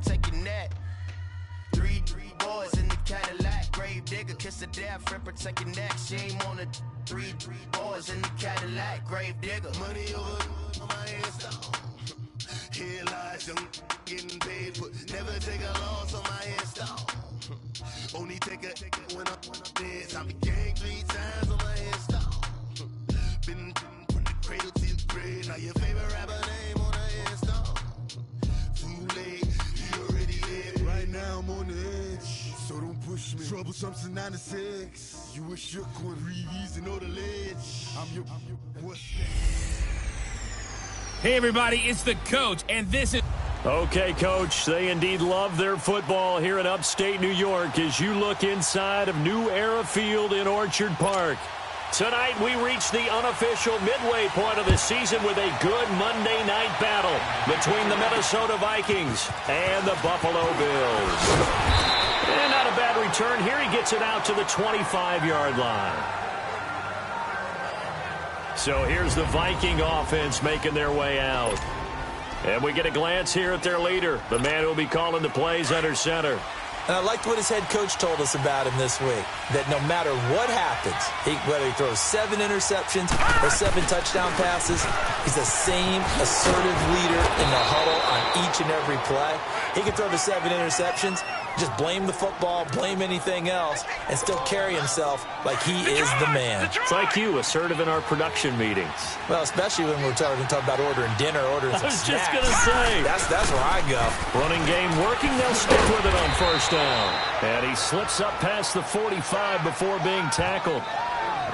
taking that. Three boys in the Cadillac. Grave digger, kiss a death friend, protecting that. Shame on the three boys in the Cadillac. Grave digger. Money over on my headstone. Here lies young getting paid for. Never take a loss on my headstone. Only take a when I'm dead. I be gang 3 times on my headstone. Been from the cradle to the grave. Now your favorite rapper name on a headstone. Too late, he already dead. Right now I'm on the edge, so don't push me. Troublesome since 96. You a shook one, Reeves and know the ledge. I'm your what's that? Hey everybody, it's the coach, and this is... Okay, Coach, they indeed love their football here in upstate New York as you look inside of New Era Field in Orchard Park. Tonight, we reach the unofficial midway point of the season with a good Monday night battle between the Minnesota Vikings and the Buffalo Bills. And not a bad return here. He gets it out to the 25-yard line. So here's the Viking offense making their way out. And we get a glance here at their leader, the man who will be calling the plays under center. And I liked what his head coach told us about him this week, that no matter what happens, whether he throws 7 interceptions or 7 touchdown passes, he's the same assertive leader in the huddle on each and every play. He can throw the 7 interceptions, just blame the football, blame anything else, and still carry himself like he is the man. It's like you, assertive in our production meetings. Well, especially when we're talking about ordering dinner, ordering some snacks. I was just going to say. That's where I go. Running game working. They'll stick with it on first down. And he slips up past the 45 before being tackled.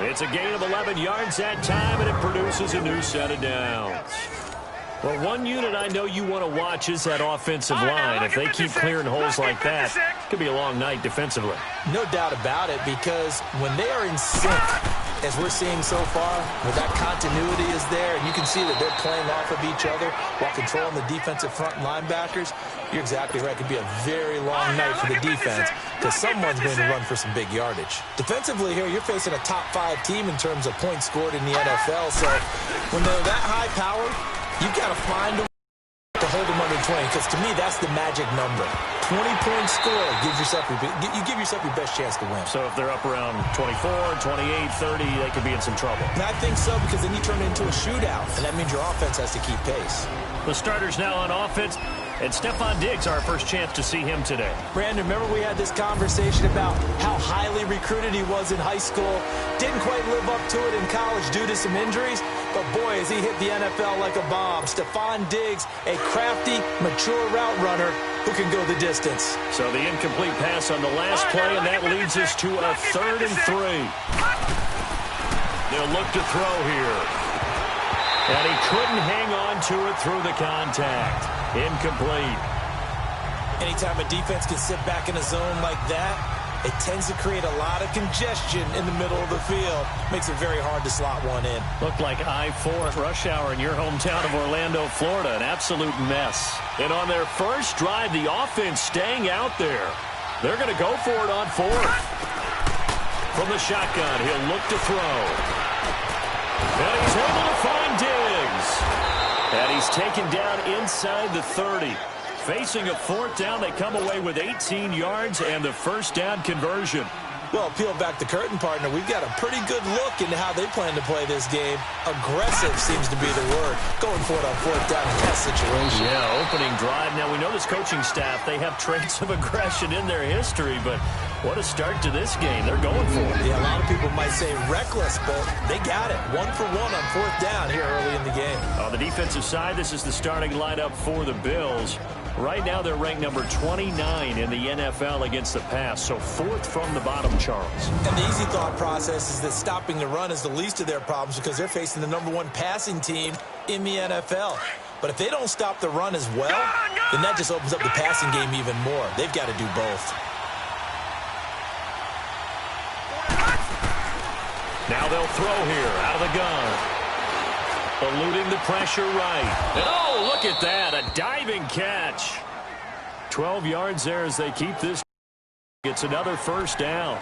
It's a gain of 11 yards that time, and it produces a new set of downs. Well, one unit I know you want to watch is that offensive line. If they keep clearing holes like that, it could be a long night defensively. No doubt about it, because when they are in sync, as we're seeing so far, where that continuity is there, and you can see that they're playing off of each other while controlling the defensive front linebackers, you're exactly right. It could be a very long night for the defense because someone's going to run for some big yardage. Defensively here, you're facing a top 5 team in terms of points scored in the NFL, so when they're that high-powered, you've got to find a way to hold them under 20, because to me, that's the magic number. 20-point score gives yourself you give yourself your best chance to win. So if they're up around 24, 28, 30, they could be in some trouble. And I think so, because then you turn it into a shootout, and that means your offense has to keep pace. The starters now on offense, and Stephon Diggs, our first chance to see him today. Brandon, remember we had this conversation about how highly recruited he was in high school. Didn't quite live up to it in college due to some injuries. But boy, has he hit the NFL like a bomb. Stephon Diggs, a crafty, mature route runner who can go the distance. So the incomplete pass on the last play, and that leads us to a 3rd and 3. They'll look to throw here. And he couldn't hang on to it through the contact. Incomplete. Anytime a defense can sit back in a zone like that, it tends to create a lot of congestion in the middle of the field. Makes it very hard to slot one in. Looked like I-4 rush hour in your hometown of Orlando, Florida. An absolute mess. And on their first drive, the offense staying out there. They're going to go for it on 4th. From the shotgun, he'll look to throw. And he's able to find Diggs. And he's taken down inside the 30. Facing a 4th down, they come away with 18 yards and the first down conversion. Well, peel back the curtain, partner. We've got a pretty good look into how they plan to play this game. Aggressive seems to be the word. Going for it on 4th down in that situation. Yeah, opening drive. Now, we know this coaching staff, they have traits of aggression in their history, but what a start to this game. They're going for it. Yeah, a lot of people might say reckless, but they got it. 1 for 1 on 4th down here early in the game. On the defensive side, this is the starting lineup for the Bills. Right now, they're ranked number 29 in the NFL against the pass, so 4th from the bottom, Charles. And the easy thought process is that stopping the run is the least of their problems because they're facing the number 1 passing team in the NFL. But if they don't stop the run as well, then that just opens up the passing game even more. They've got to do both. Now they'll throw here out of the gun. Eluding the pressure right. And oh, look at that. A diving catch. 12 yards there as they keep this. It's another first down.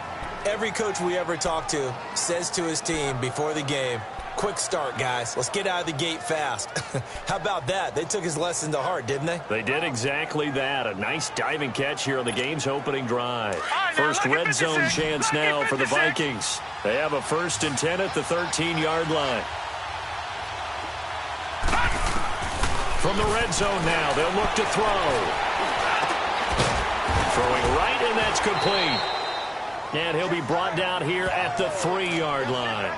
Every coach we ever talk to says to his team before the game, Quick start, guys. Let's get out of the gate fast. How about that? They took his lesson to heart, didn't they? They did exactly that. A nice diving catch here on the game's opening drive. First red zone chance now for the Vikings. They have a 1st and 10 at the 13-yard line. From the red zone now, they'll look to throw. Throwing right, and that's complete. And he'll be brought down here at the 3-yard line.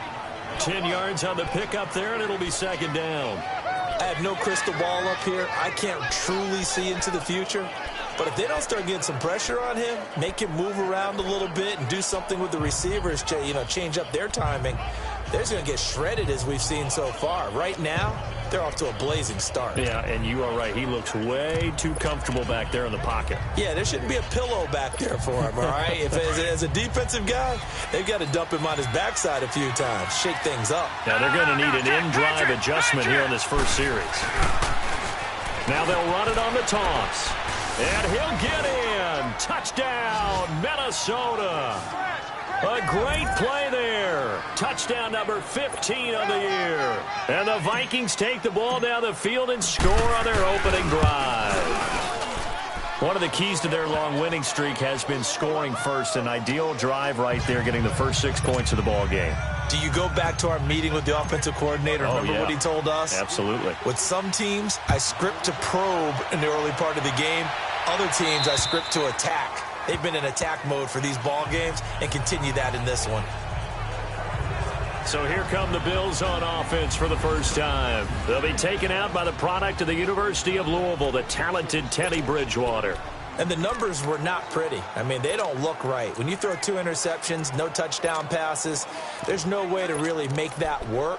10 yards on the pickup there, and it'll be 2nd down. I have no crystal ball up here. I can't truly see into the future. But if they don't start getting some pressure on him, make him move around a little bit and do something with the receivers to, change up their timing, they're just going to get shredded as we've seen so far. Right now, they're off to a blazing start. Yeah, and you are right. He looks way too comfortable back there in the pocket. Yeah, there shouldn't be a pillow back there for him, all right? If as a defensive guy, they've got to dump him on his backside a few times, shake things up. Now they're going to need an in-drive adjustment here in this first series. Now they'll run it on the toss. And he'll get in. Touchdown, Minnesota. A great play there. Touchdown number 15 of the year. And the Vikings take the ball down the field and score on their opening drive. One of the keys to their long winning streak has been scoring first. An ideal drive right there, getting the first 6 points of the ball game. Do you go back to our meeting with the offensive coordinator? Remember what he told us? Absolutely. With some teams, I script to probe in the early part of the game. Other teams, I script to attack. They've been in attack mode for these ball games and continue that in this one. So here come the Bills on offense for the first time. They'll be taken out by the product of the University of Louisville, the talented Teddy Bridgewater. And the numbers were not pretty. I mean, they don't look right. When you throw 2 interceptions, no touchdown passes, there's no way to really make that work.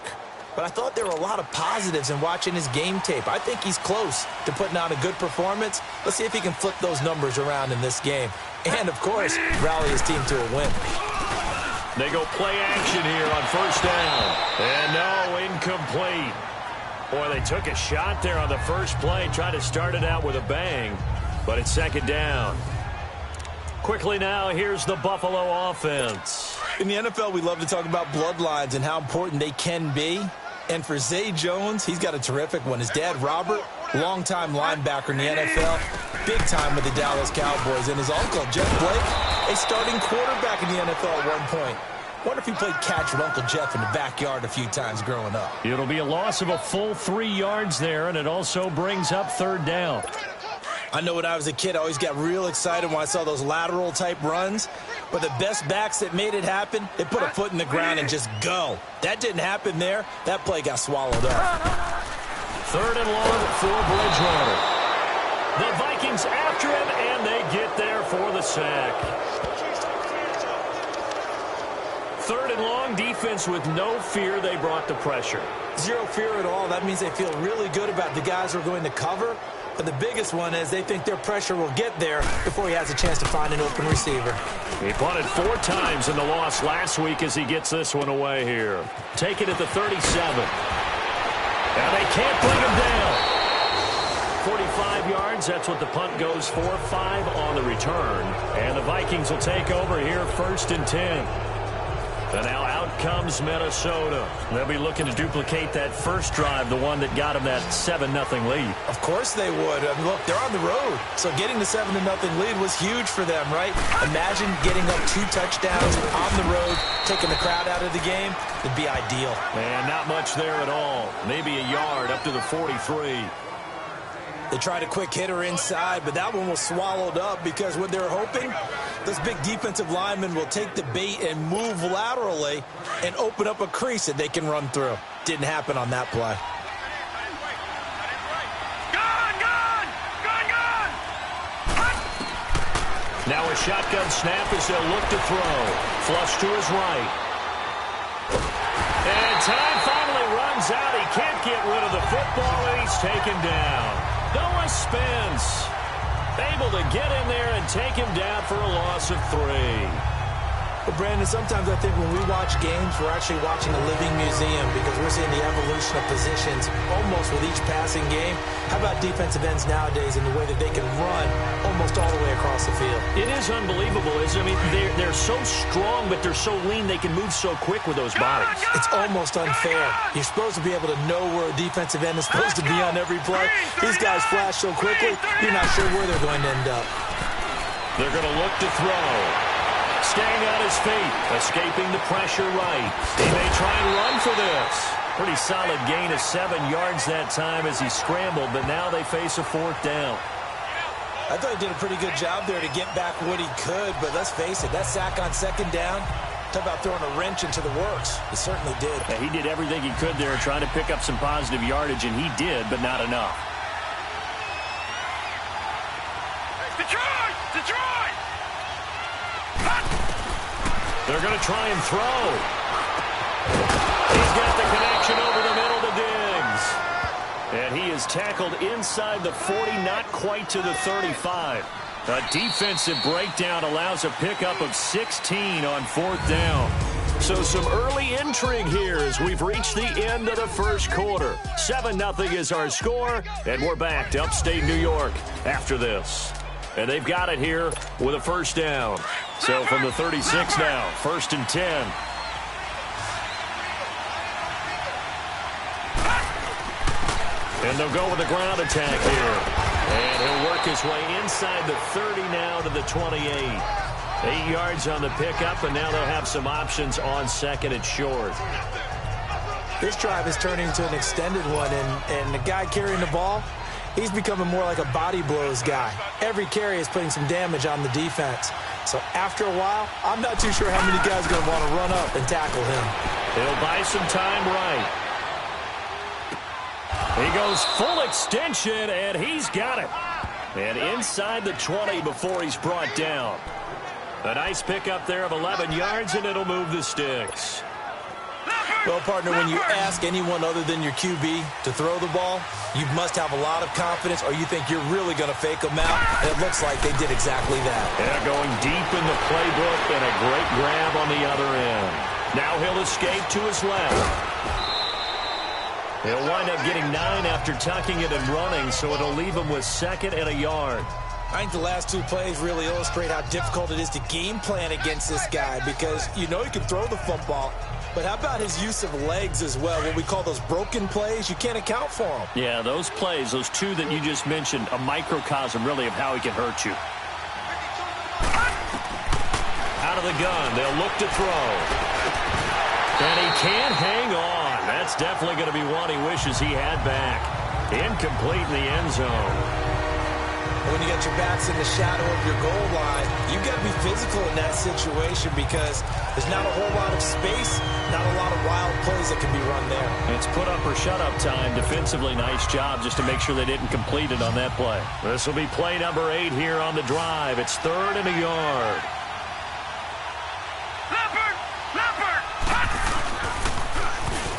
But I thought there were a lot of positives in watching his game tape. I think he's close to putting out a good performance. Let's see if he can flip those numbers around in this game. And, of course, rally his team to a win. They go play action here on 1st down. And no, incomplete. Boy, they took a shot there on the first play, tried to start it out with a bang. But it's 2nd down. Quickly now, here's the Buffalo offense. In the NFL, we love to talk about bloodlines and how important they can be. And for Zay Jones, he's got a terrific one. His dad, Robert, longtime linebacker in the NFL, big time with the Dallas Cowboys. And his uncle, Jeff Blake, a starting quarterback in the NFL at one point. Wonder if he played catch with Uncle Jeff in the backyard a few times growing up. It'll be a loss of a full 3 yards there, and it also brings up 3rd down. I know when I was a kid, I always got real excited when I saw those lateral-type runs. But the best backs that made it happen, they put a foot in the ground and just go. That didn't happen there. That play got swallowed up. 3rd and long for Bridgewater. The Vikings after him, and they get there for the sack. 3rd and long, defense with no fear. They brought the pressure. Zero fear at all. That means they feel really good about the guys who are going to cover. But the biggest one is they think their pressure will get there before he has a chance to find an open receiver. He punted 4 times in the loss last week as he gets this one away here. Take it at the 37. And they can't bring him down. 45 yards, that's what the punt goes for. 5 on the return. And the Vikings will take over here 1st and 10. And now out comes Minnesota. They'll be looking to duplicate that first drive, the one that got them that 7-0 lead. Of course they would. I mean, look, they're on the road. So getting the 7-0 lead was huge for them, right? Imagine getting up 2 touchdowns on the road, taking the crowd out of the game. It'd be ideal. Man, not much there at all. Maybe a yard up to the 43. They tried a quick hitter inside, but that one was swallowed up because what they're hoping, this big defensive lineman will take the bait and move laterally and open up a crease that they can run through. Didn't happen on that play. Now a shotgun snap as they'll look to throw. Flush to his right. And time finally runs out. He can't get rid of the football, and he's taken down. Noah Spence able to get in there and take him down for a loss of 3. Well, Brandon, sometimes I think when we watch games, we're actually watching a living museum because we're seeing the evolution of positions almost with each passing game. How about defensive ends nowadays and the way that they can run almost all the way across the field? It is unbelievable, isn't it? I mean, they're so strong, but they're so lean. They can move so quick with those bodies. It's almost unfair. You're supposed to be able to know where a defensive end is supposed to be on every play. These guys flash so quickly, you're not sure where they're going to end up. They're going to look to throw. Staying on his feet, escaping the pressure right. He may try and run for this. Pretty solid gain of 7 yards that time as he scrambled, but now they face a 4th down. I thought he did a pretty good job there to get back what he could, but let's face it, that sack on 2nd down, talk about throwing a wrench into the works. He certainly did. Yeah, he did everything he could there trying to pick up some positive yardage, and he did, but not enough. Detroit! They're going to try and throw. He's got the connection over the middle to Diggs. And he is tackled inside the 40, not quite to the 35. A defensive breakdown allows a pickup of 16 on 4th down. So some early intrigue here as we've reached the end of the first quarter. 7-0 is our score, and we're back to upstate New York after this. And they've got it here with a 1st down. So from the 36 now, 1st and 10. And they'll go with the ground attack here. And he'll work his way inside the 30 now to the 28. 8 yards on the pickup, and now they'll have some options on 2nd and short. This drive is turning into an extended one, and the guy carrying the ball, he's becoming more like a body blows guy. Every carry is putting some damage on the defense. So after a while, I'm not too sure how many guys are going to want to run up and tackle him. He'll buy some time right. He goes full extension, and he's got it. And inside the 20 before he's brought down. A nice pickup there of 11 yards, and it'll move the sticks. Well, partner, when you ask anyone other than your QB to throw the ball, you must have a lot of confidence, or you think you're really going to fake them out, and it looks like they did exactly that. Yeah, going deep in the playbook, and a great grab on the other end. Now he'll escape to his left. He'll wind up getting 9 after tucking it and running, so it'll leave him with 2nd and a yard. I think the last 2 plays really illustrate how difficult it is to game plan against this guy because you know he can throw the football, but how about his use of legs as well? What we call those broken plays, you can't account for them. Yeah, those plays, those 2 that you just mentioned, a microcosm really of how he can hurt you. Out of the gun, they'll look to throw. And he can't hang on. That's definitely going to be one he wishes he had back. Incomplete in the end zone. When you got your backs in the shadow of your goal line, you've got to be physical in that situation because there's not a whole lot of space, not a lot of wild plays that can be run there. It's put up or shut up time. Defensively, nice job just to make sure they didn't complete it on that play. This will be play number 8 here on the drive. It's 3rd and a yard.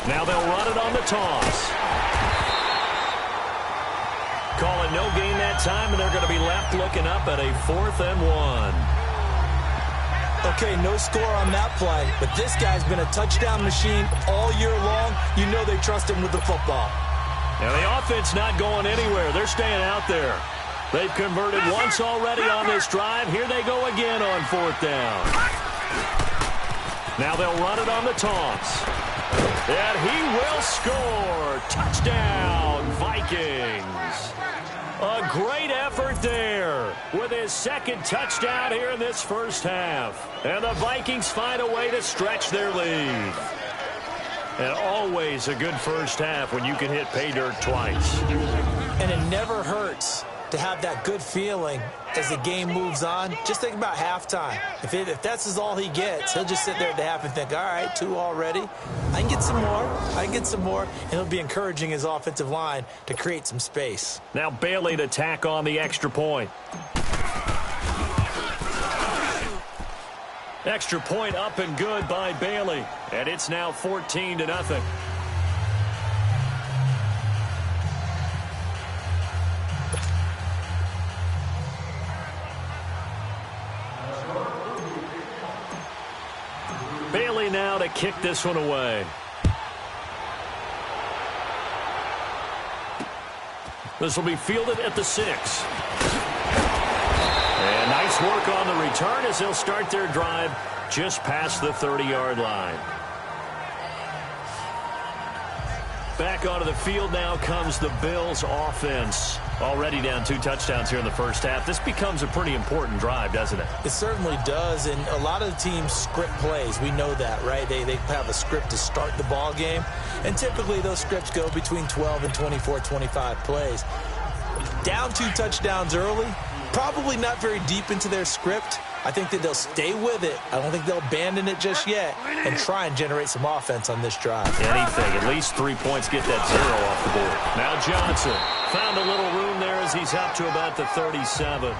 Now they'll run it on the toss. Call it no gain that time, and they're going to be left looking up at a 4th and 1. Okay, no score on that play, but this guy's been a touchdown machine all year long. You know they trust him with the football. Now the offense not going anywhere. They're staying out there. They've converted once already on this drive. Here they go again on 4th down. Now they'll run it on the toss. And he will score. Touchdown, Vikings. A great effort there with his 2nd touchdown here in this first half. And the Vikings find a way to stretch their lead. And always a good first half when you can hit pay dirt twice. And it never hurts to have that good feeling as the game moves on. Just think about halftime. If that's all he gets, he'll just sit there at the half and think, all right, 2 already. I can get some more. I can get some more. And he'll be encouraging his offensive line to create some space. Now Bailey to tack on the extra point. Extra point up and good by Bailey. And it's now 14-0. now to kick this one away. This will be fielded at the 6. And nice work on the return as they'll start their drive just past the 30-yard line. Back onto the field now comes the Bills offense. Already down 2 touchdowns here in the first half. This becomes a pretty important drive, doesn't it? It certainly does, and a lot of the teams script plays. We know that, right? They have a script to start the ball game, and typically those scripts go between 12 and 24, 25 plays. Down 2 touchdowns early, probably not very deep into their script. I think that they'll stay with it. I don't think they'll abandon it just yet and try and generate some offense on this drive. Anything. At least 3 points, get that 0 off the board. Now Johnson found a little room there as he's up to about the 37.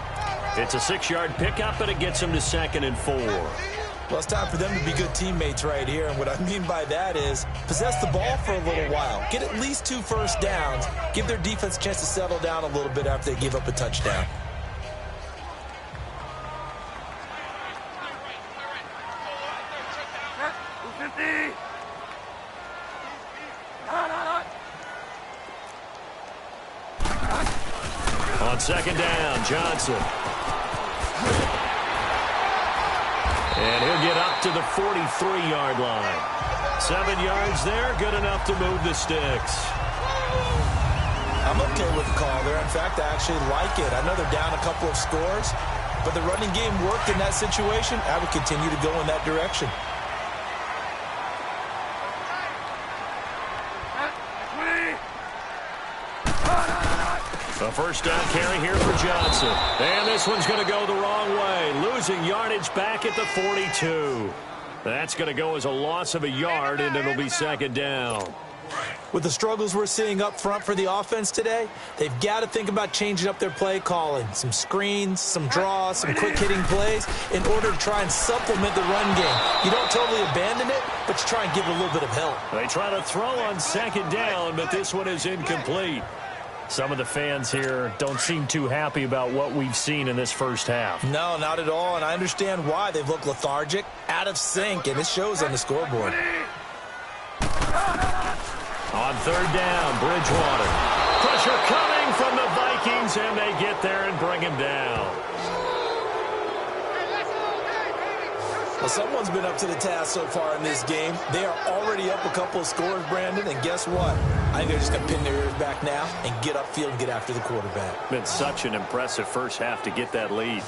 It's a 6-yard pickup, and it gets him to 2nd and 4. Well, it's time for them to be good teammates right here, and what I mean by that is possess the ball for a little while. Get at least 2 first downs. Give their defense a chance to settle down a little bit after they give up a touchdown. On 2nd down, Johnson. And he'll get up to the 43-yard line. 7 yards there, good enough to move the sticks. I'm okay with the call there. In fact, I actually like it. I know they're down a couple of scores, but the running game worked in that situation. I would continue to go in that direction. A first down carry here for Johnson. And this one's going to go the wrong way. Losing yardage back at the 42. That's going to go as a loss of a yard, and it'll be 2nd down. With the struggles we're seeing up front for the offense today, they've got to think about changing up their play calling. Some screens, some draws, some quick-hitting plays in order to try and supplement the run game. You don't totally abandon it, but you try and give it a little bit of help. They try to throw on 2nd down, but this one is incomplete. Some of the fans here don't seem too happy about what we've seen in this first half. No, not at all, and I understand why. They've looked lethargic, out of sync, and it shows on the scoreboard. On 3rd down, Bridgewater. Pressure coming from the Vikings, and they get there and bring him down. Well, someone's been up to the task so far in this game. They are already up a couple of scores, Brandon, and guess what? I think they're just going to pin their ears back now and get upfield and get after the quarterback. Been such an impressive first half to get that lead.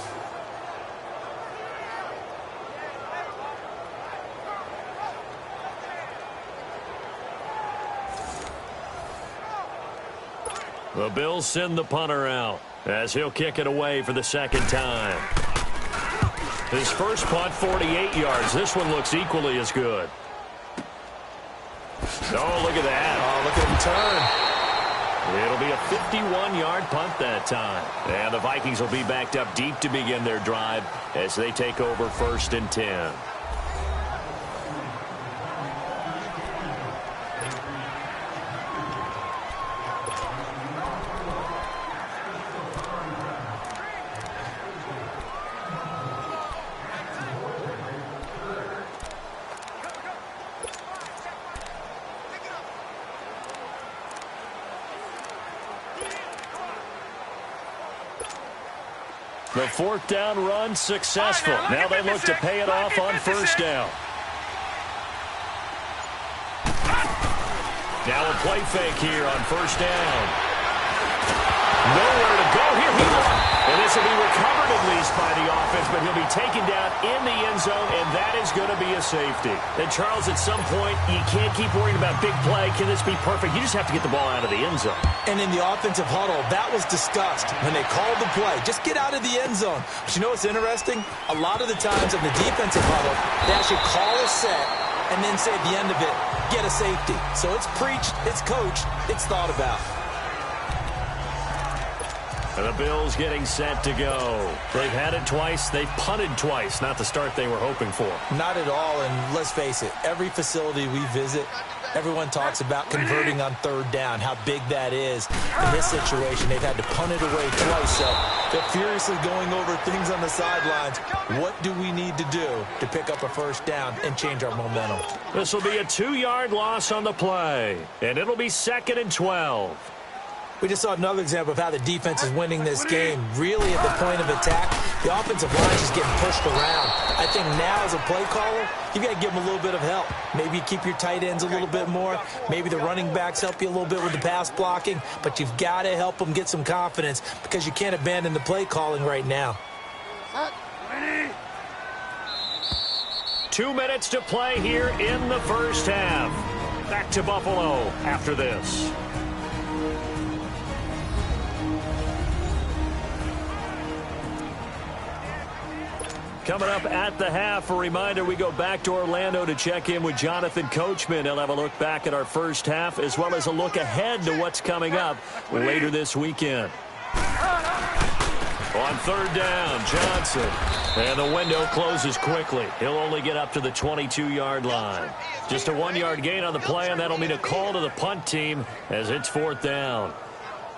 The Bills send the punter out as he'll kick it away for the 2nd time. His first punt, 48 yards. This one looks equally as good. Oh, look at that. Oh, look at him turn. It'll be a 51-yard punt that time. And the Vikings will be backed up deep to begin their drive as they take over 1st and 10. The 4th down run successful. Now they look to pay it off on 1st down. Now a play fake here on 1st down. Nowhere to go here. And this will be recovered at least by the offense, but he'll be taken down in the end zone, and that is going to be a safety. And Charles, at some point, you can't keep worrying about big play. Can this be perfect? You just have to get the ball out of the end zone. And in the offensive huddle, that was discussed when they called the play. Just get out of the end zone. But you know what's interesting? A lot of the times in the defensive huddle, they actually call a set and then say at the end of it, get a safety. So it's preached, it's coached, it's thought about. And the Bills getting set to go. They've had it twice. They've punted twice. Not the start they were hoping for. Not at all, and let's face it, every facility we visit, Everyone talks about converting on third down, how big that is. In this situation, they've had to punt it away twice, so they're furiously going over things on the sidelines. What do we need to do to pick up a first down and change our momentum? This will be a 2-yard loss on the play, and it'll be 2nd and 12. We just saw another example of how the defense is winning this game. Really at the point of attack, the offensive line is getting pushed around. I think now as a play caller, you've got to give them a little bit of help. Maybe keep your tight ends a little bit more. Maybe the running backs help you a little bit with the pass blocking. But you've got to help them get some confidence because you can't abandon the play calling right now. 2 minutes to play here in the first half. Back to Buffalo after this. Coming up at the half, a reminder, we go back to Orlando to check in with Jonathan Coachman. He'll have a look back at our first half as well as a look ahead to what's coming up later this weekend. On third down, Johnson. And the window closes quickly. He'll only get up to the 22-yard line. Just a 1-yard gain on the play, and that'll mean a call to the punt team as it's 4th down.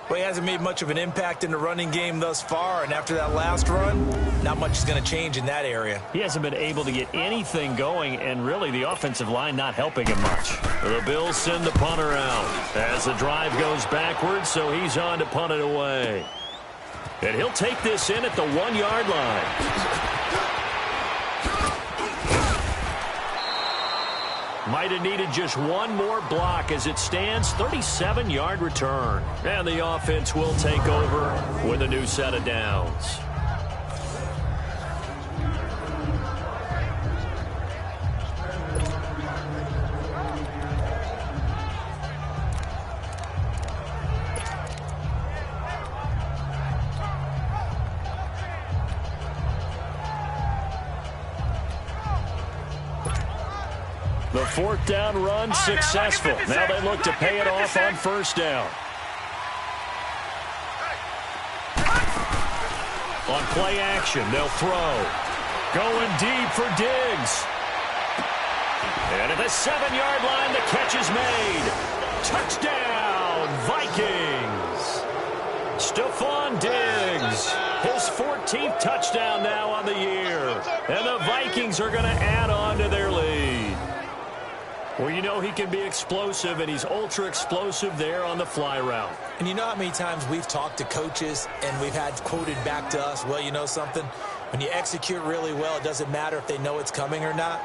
Well, he hasn't made much of an impact in the running game thus far, and after that last run, not much is going to change in that area. He hasn't been able to get anything going, and really the offensive line not helping him much. The Bills send the punter out as the drive goes backwards, so he's on to punt it away. And he'll take this in at the 1-yard line. Might have needed just one more block as it stands. 37-yard return. And the offense will take over with a new set of downs. The 4th down run successful. Now they look to pay it off on first down. On play action, they'll throw. Going deep for Diggs. And at the 7-yard line, the catch is made. Touchdown, Vikings. Stephon Diggs. His 14th touchdown now on the year. And the Vikings are going to add on to their lead. Well, you know he can be explosive, and he's ultra-explosive there on the fly route. And you know how many times we've talked to coaches and we've had quoted back to us, well, you know something? When you execute really well, it doesn't matter if they know it's coming or not.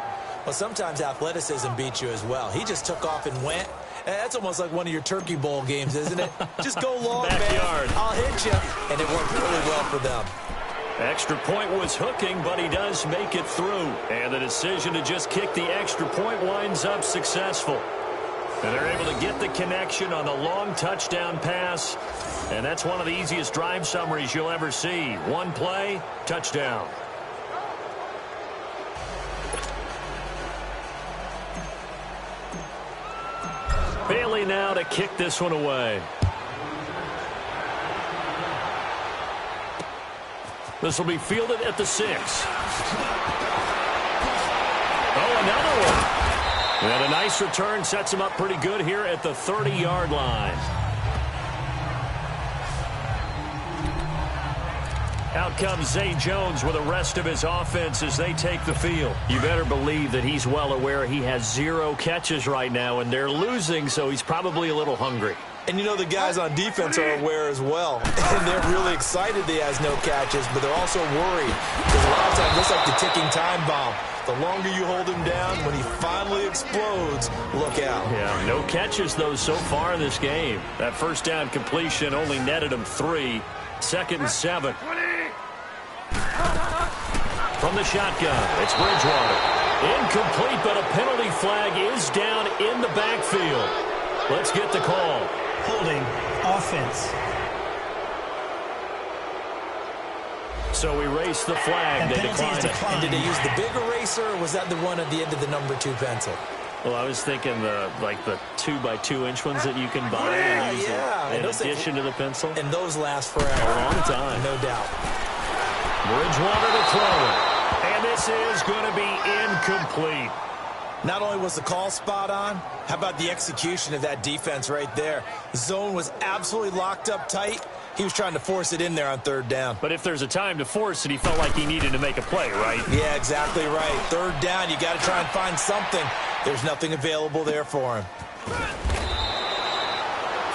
Well, sometimes athleticism beats you as well. He just took off and went. And that's almost like one of your Turkey Bowl games, isn't it? Just go long, Backyard. man. I'll hit you. And it worked really well for them. Extra point was hooking, but he does make it through. And the decision to just kick the extra point winds up successful. And they're able to get the connection on the long touchdown pass. And that's one of the easiest drive summaries you'll ever see. One play, touchdown. Bailey now to kick this one away. This will be fielded at the 6. Oh, another one. And a nice return sets him up pretty good here at the 30-yard line. Out comes Zay Jones with the rest of his offense as they take the field. You better believe that he's well aware he has 0 catches right now, and they're losing, so he's probably a little hungry. And you know the guys on defense are aware as well. And they're really excited that he has no catches, but they're also worried. Because a lot of times, it's like the ticking time bomb. The longer you hold him down, when he finally explodes, look out. Yeah, no catches, though, so far in this game. That first down completion only netted him 3. 2nd and 7. From the shotgun, it's Bridgewater. Incomplete, but a penalty flag is down in the backfield. Let's get the call. Holding offense. So we race the flag. They declined it. And did they use the big eraser, or was that the one at the end of the number 2 pencil? Well, I was thinking the 2x2-inch ones that you can buy and use in addition to the pencil. And those last forever. A long time. No doubt. Bridgewater to throw it. And this is going to be incomplete. Not only was the call spot on, how about the execution of that defense right there? The zone was absolutely locked up tight. He was trying to force it in there on third down. But if there's a time to force it, he felt like he needed to make a play, right? Yeah, exactly right. Third down, you got to try and find something. There's nothing available there for him.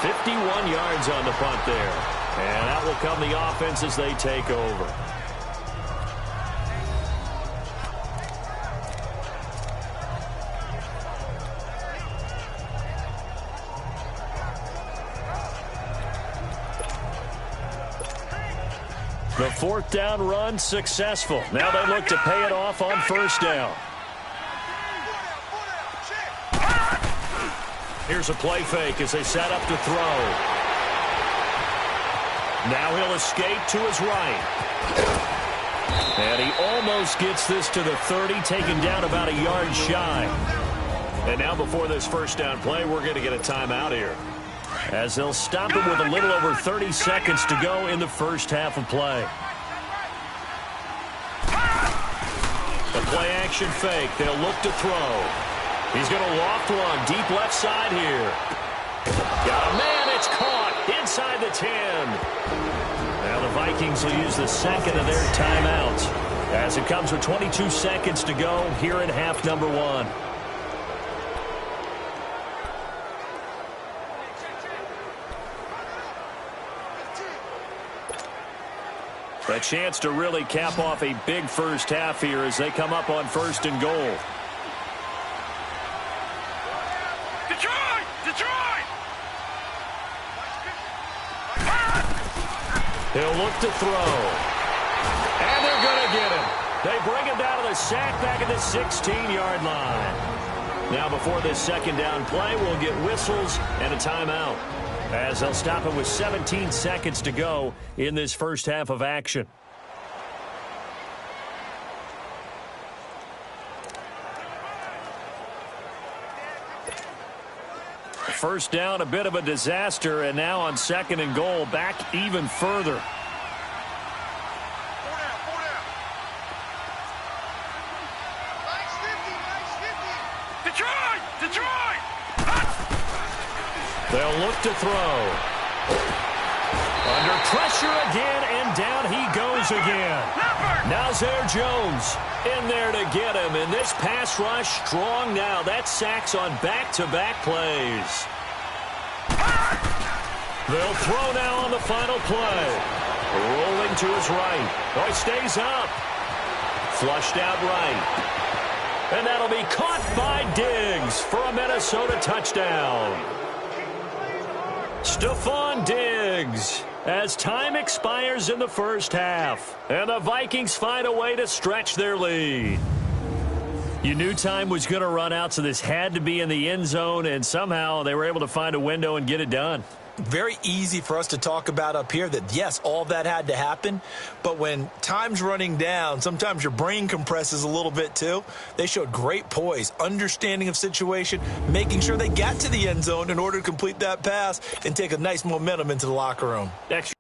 51 yards on the punt there. And that will come the offense as they take over. The fourth down run successful. Now they look to pay it off on first down. Here's a play fake as they set up to throw. Now he'll escape to his right. And he almost gets this to the 30, taken down about a yard shy. And now before this first down play, we're going to get a timeout here, as they'll stop him with a little over 30 seconds to go in the first half of play. The play action fake. They'll look to throw. He's going to loft one deep left side here. Got a man. It's caught inside the 10. Now the Vikings will use the second of their timeouts, as it comes with 22 seconds to go here in half number 1. A chance to really cap off a big first half here as they come up on first and goal. Detroit! Detroit! He'll look to throw. And they're going to get him. They bring him down to the sack back at the 16-yard line. Now before this second down play, we'll get whistles and a timeout, as they'll stop him with 17 seconds to go in this first half of action. First down, a bit of a disaster, and now on second and goal, back even further. Detroit! Detroit! They'll look to throw. Under pressure again, and down he goes again. Now Zare Jones in there to get him, and this pass rush strong now. That sacks on back-to-back plays. They'll throw now on the final play. Rolling to his right. Oh, he stays up. Flushed out right. And that'll be caught by Diggs for a Minnesota touchdown. Stephon Diggs, as time expires in the first half, and the Vikings find a way to stretch their lead. You knew time was going to run out, so this had to be in the end zone, and somehow they were able to find a window and get it done. Very easy for us to talk about up here that, yes, all that had to happen. But when time's running down, sometimes your brain compresses a little bit too. They showed great poise, understanding of situation, making sure they got to the end zone in order to complete that pass and take a nice momentum into the locker room. Extra.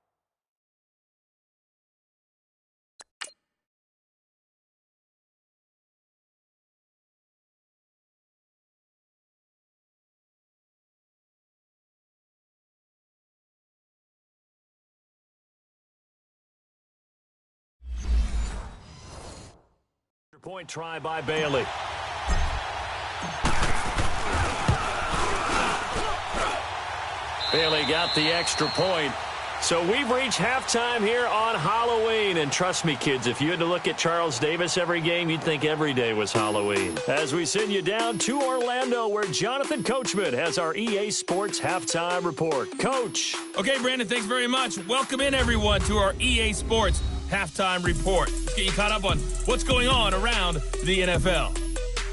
Point try by Bailey. Bailey got the extra point. So we've reached halftime here on Halloween. And trust me, kids, if you had to look at Charles Davis every game, you'd think every day was Halloween. As we send you down to Orlando, where Jonathan Coachman has our EA Sports Halftime Report. Coach. Okay, Brandon, thanks very much. Welcome in, everyone, to our EA Sports Halftime Report. Let's get you caught up on what's going on around the NFL.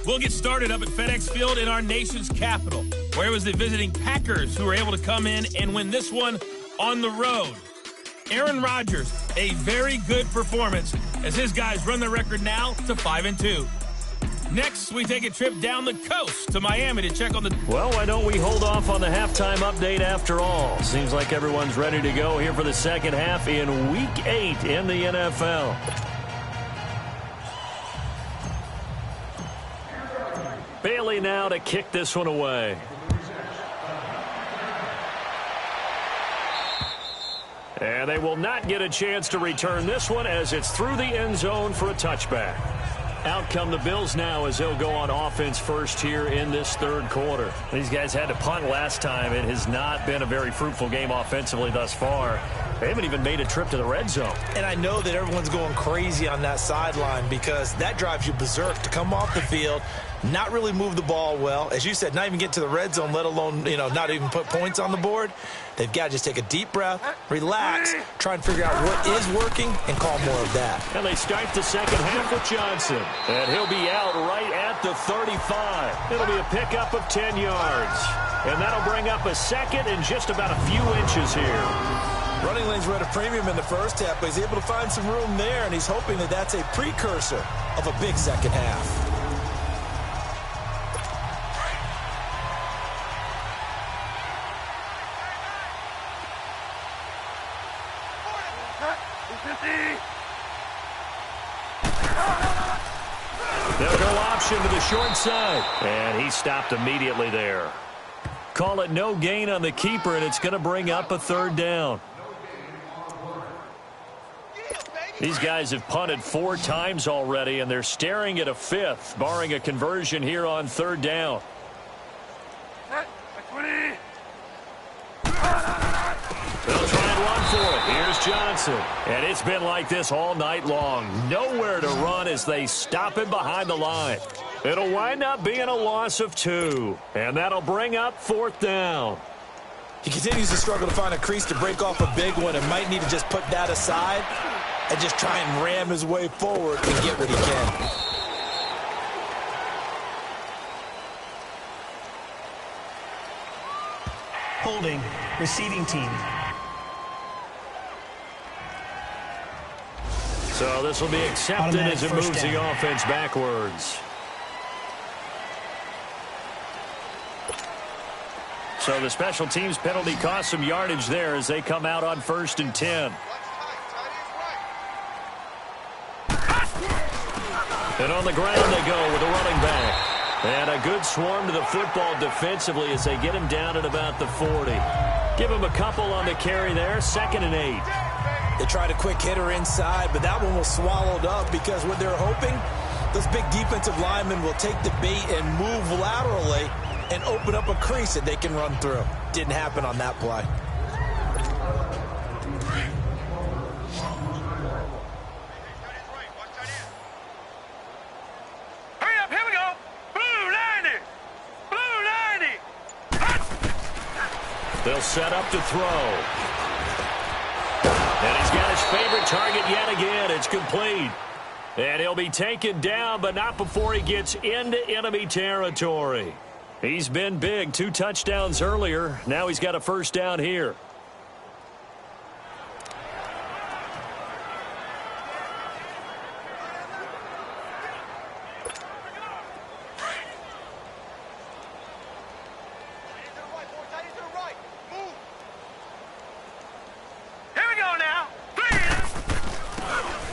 We'll get started up at FedEx Field in our nation's capital, where it was the visiting Packers who were able to come in and win this one on the road. Aaron Rodgers, a very good performance as his guys run the record now to 5-2. Next, we take a trip down the coast to Miami to check on the... Well, why don't we hold off on the halftime update after all? Seems like everyone's ready to go here for the second half in Week 8 in the NFL. Bailey Bailey now to kick this one away. And they will not get a chance to return this one as it's through the end zone for a touchback. Out come the Bills now as they'll go on offense first here in this third quarter. These guys had to punt last time. It has not been a very fruitful game offensively thus far. They haven't even made a trip to the red zone. And I know that everyone's going crazy on that sideline because that drives you berserk to come off the field, not really move the ball well. As you said, not even get to the red zone, let alone, not even put points on the board. They've got to just take a deep breath, relax, try and figure out what is working, and call more of that. And they start the second half with Johnson. And he'll be out right at the 35. It'll be a pickup of 10 yards. And that'll bring up a second and just about a few inches here. Running lanes were at a premium in the first half, but he's able to find some room there, and he's hoping that that's a precursor of a big second half. They'll go option to the short side, and he stopped immediately there. Call it no gain on the keeper, and it's going to bring up a third down. These guys have punted 4 times already, and they're staring at a 5th, barring a conversion here on third down. They'll try and run for it. Here's Johnson. And it's been like this all night long. Nowhere to run as they stop him behind the line. It'll wind up being a loss of 2. And that'll bring up 4th down. He continues to struggle to find a crease to break off a big one and might need to just put that aside and just try and ram his way forward and get what he can. Holding, receiving team. So this will be accepted as it moves the offense backwards. So the special teams penalty cost some yardage there as they come out on 1st and 10. And on the ground they go with a running back. And a good swarm to the football defensively as they get him down at about the 40. Give him a couple on the carry there, 2nd and 8. They tried a quick hitter inside, but that one was swallowed up because what they're hoping, those big defensive linemen will take the bait and move laterally and open up a crease that they can run through. Didn't happen on that play. Hurry up, here we go. Blue 90. Blue 90. They'll set up to throw. And he's got his favorite target yet again. It's complete. And he'll be taken down, but not before he gets into enemy territory. He's been big. 2 touchdowns earlier. Now he's got a first down here.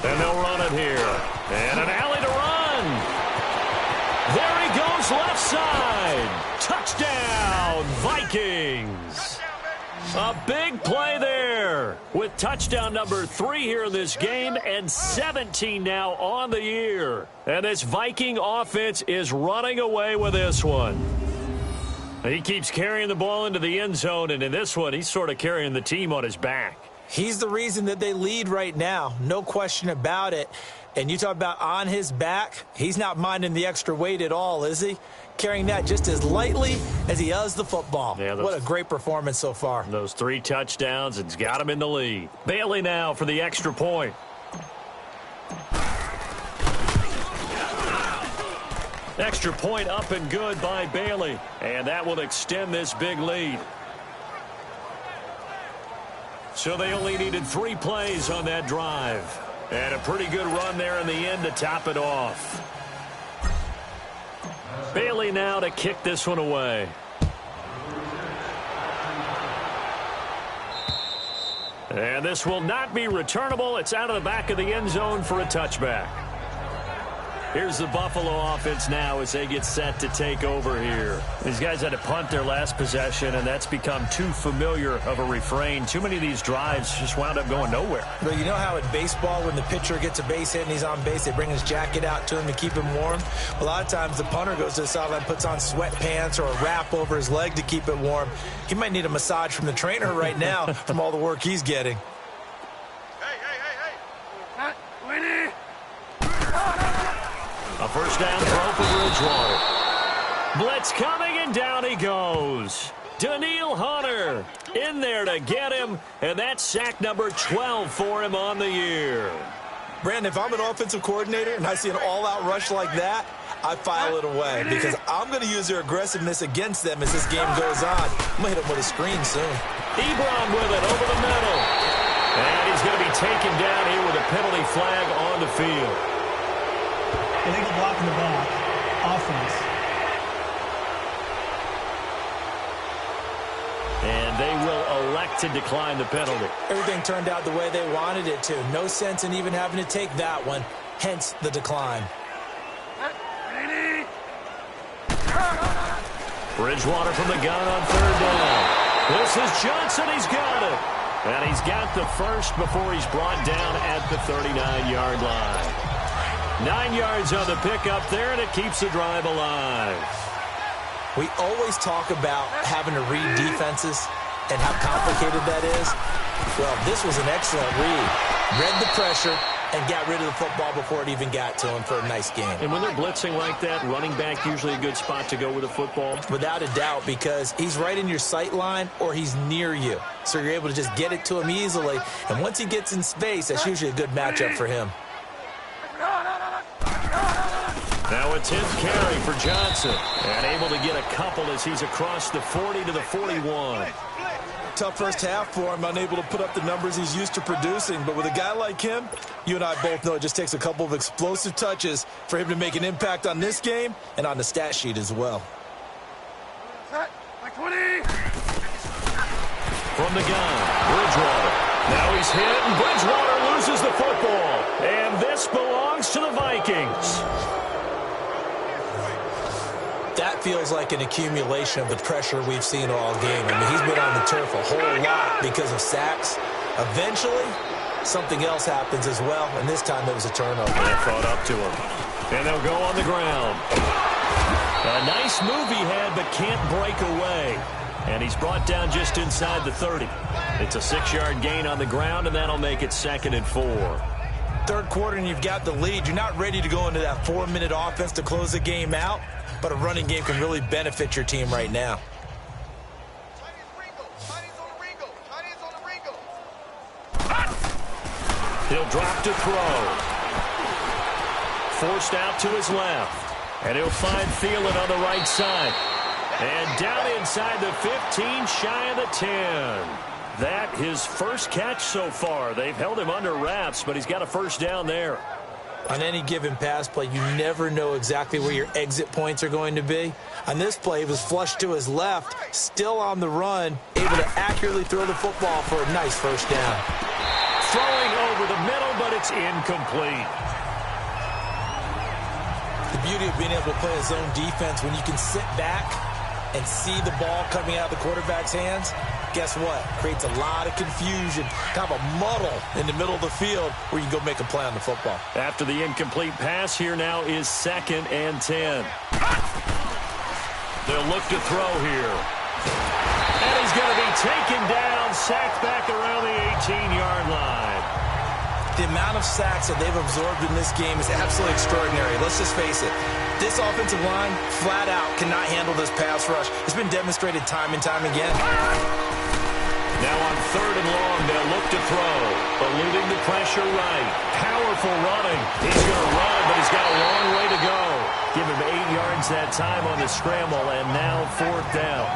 And they'll run it here. And an alley to run. There he goes left side. Touchdown, Vikings. A big play there with touchdown number 3 here in this game and 17 now on the year. And this Viking offense is running away with this one. He keeps carrying the ball into the end zone, and in this one, he's sort of carrying the team on his back. He's the reason that they lead right now. No question about it. And you talk about on his back, he's not minding the extra weight at all, is he? Carrying that just as lightly as he does the football. Yeah, what a great performance so far. Those 3 touchdowns, it's got him in the lead. Bailey now for the extra point. Extra point up and good by Bailey. And that will extend this big lead. So they only needed 3 plays on that drive. And a pretty good run there in the end to top it off. Bailey now to kick this one away. And this will not be returnable. It's out of the back of the end zone for a touchback. Here's the Buffalo offense now as they get set to take over here. These guys had to punt their last possession, and that's become too familiar of a refrain. Too many of these drives just wound up going nowhere. But you know how in baseball, when the pitcher gets a base hit and he's on base, they bring his jacket out to him to keep him warm? A lot of times the punter goes to the sideline, puts on sweatpants or a wrap over his leg to keep it warm. He might need a massage from the trainer right now from all the work he's getting. A first down throw for Bridgewater. Blitz coming, and down he goes. Daniil Hunter in there to get him, and that's sack number 12 for him on the year. Brandon, if I'm an offensive coordinator and I see an all-out rush like that, I file it away because I'm going to use their aggressiveness against them as this game goes on. I'm going to hit them with a screen soon. Ebron with it over the middle. And he's going to be taken down here with a penalty flag on the field. Illegal block in the back. Offense. And they will elect to decline the penalty. Everything turned out the way they wanted it to. No sense in even having to take that one. Hence the decline. Bridgewater from the gun on third down. This is Johnson. He's got it. And he's got the first before he's brought down at the 39-yard line. 9 yards on the pickup there, and it keeps the drive alive. We always talk about having to read defenses and how complicated that is. Well, this was an excellent read. Read the pressure and got rid of the football before it even got to him for a nice game. And when they're blitzing like that, running back usually a good spot to go with the football? Without a doubt, because he's right in your sight line or he's near you. So you're able to just get it to him easily. And once he gets in space, that's usually a good matchup for him. Now a 10th carry for Johnson. And able to get a couple as he's across the 40 to the 41. Tough first half for him, unable to put up the numbers he's used to producing. But with a guy like him, you and I both know it just takes a couple of explosive touches for him to make an impact on this game and on the stat sheet as well. From the gun, Bridgewater. Now he's hit, and Bridgewater loses the football. And this belongs to the Vikings. That feels like an accumulation of the pressure we've seen all game. I mean, he's been on the turf a whole lot because of sacks. Eventually, something else happens as well, and this time it was a turnover. They caught up to him. And they'll go on the ground. A nice move he had, but can't break away. And he's brought down just inside the 30. It's a 6-yard gain on the ground, and that'll make it 2nd and 4. Third quarter, and you've got the lead. You're not ready to go into that 4-minute offense to close the game out, but a running game can really benefit your team right now. He'll drop to throw. Forced out to his left. And he'll find Thielen on the right side. And down inside the 15, shy of the 10. That his first catch so far. They've held him under wraps, but he's got a first down there. On any given pass play, you never know exactly where your exit points are going to be. On this play, he was flushed to his left, still on the run, able to accurately throw the football for a nice first down. Throwing over the middle, but it's incomplete. The beauty of being able to play a zone defense when you can sit back and see the ball coming out of the quarterback's hands, guess what? Creates a lot of confusion, kind of a muddle in the middle of the field where you can go make a play on the football. After the incomplete pass, here now is 2nd and 10. They'll look to throw here. And he's going to be taken down, sacked back around the 18-yard line. The amount of sacks that they've absorbed in this game is absolutely extraordinary. Let's just face it. This offensive line, flat out, cannot handle this pass rush. It's been demonstrated time and time again. Now on 3rd and long, they'll look to throw. Eluding the pressure right. Powerful running. He's going to run, but he's got a long way to go. Give him 8 yards that time on the scramble, and now 4th down.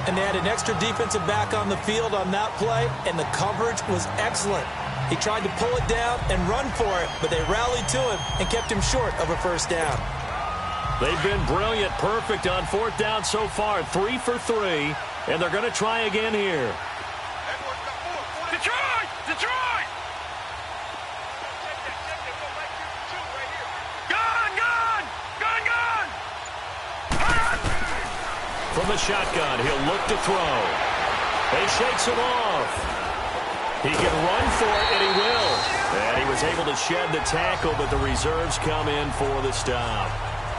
And they had an extra defensive back on the field on that play, and the coverage was excellent. He tried to pull it down and run for it, but they rallied to him and kept him short of a first down. They've been brilliant, perfect on 4th down so far, 3 for 3, and they're going to try again here. Detroit! Detroit! Go! from the shotgun. He'll look to throw. He shakes him off. He can run for it, and he will. And he was able to shed the tackle, but the reserves come in for the stop.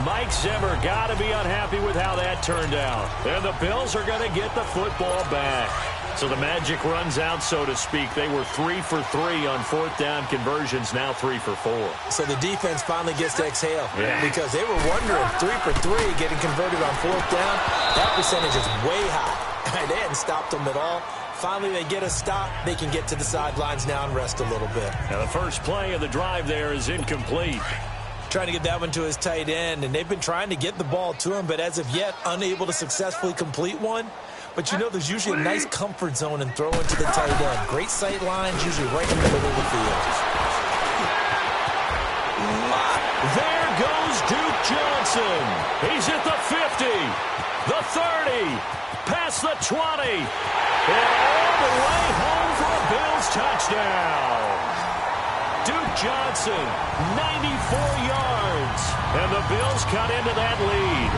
Mike Zimmer got to be unhappy with how that turned out. And the Bills are going to get the football back. So the magic runs out, so to speak. They were 3 for 3 on fourth down conversions, now 3 for 4. So the defense finally gets to exhale. Yeah. Because they were wondering, 3 for 3 getting converted on fourth down. That percentage is way high. They hadn't stopped them at all. Finally, they get a stop. They can get to the sidelines now and rest a little bit. Now the first play of the drive there is incomplete. Trying to get that one to his tight end, and they've been trying to get the ball to him, but as of yet, unable to successfully complete one. But you know there's usually a nice comfort zone in throwing to the tight end. Great sight lines, usually right in the middle of the field. There goes Duke Johnson. He's at the 50, the 30, past the 20, and all the way home for a Bills touchdown. Duke Johnson, 94 yards, and the Bills cut into that lead.